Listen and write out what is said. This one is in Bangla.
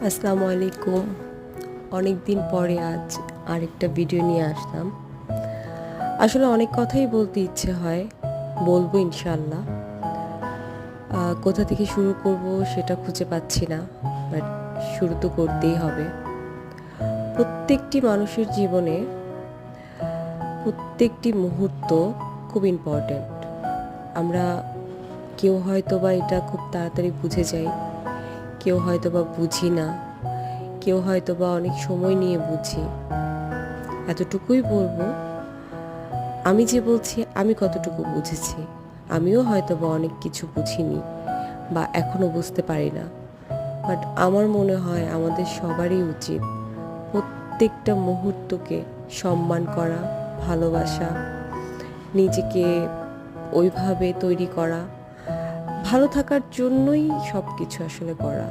আসসালামু আলাইকুম। অনেক দিন পরে আজ আরেকটা ভিডিও নিয়ে আসলাম। আসলে অনেক কথাই বলতে ইচ্ছে হয়, বলবো ইনশাল্লাহ। কোথা থেকে শুরু করব সেটা খুঁজে পাচ্ছি না, বাট শুরু তো করতেই হবে। প্রত্যেকটি মানুষের জীবনে প্রত্যেকটি মুহূর্ত খুব ইম্পর্ট্যান্ট। আমরা কেউ হয়তো বা এটা খুব তাড়াতাড়ি বুঝে যাই, কেউ হয়তো বা বুঝি না, কেউ হয়তো বা অনেক সময় নিয়ে বুঝি। এতটুকুই বলবো, আমি যে বলছি আমি কতটুকু বুঝেছি। আমিও হয়তো বা অনেক কিছু বুঝিনি বা এখনো বুঝতে পারি না, বাট আমার মনে হয় আমাদের সবারই উচিত প্রত্যেকটা মুহূর্তকে সম্মান করা, ভালোবাসা, নিজেকে ওইভাবে তৈরি করা, ভালো থাকার জন্যই সব কিছু আসলে করা।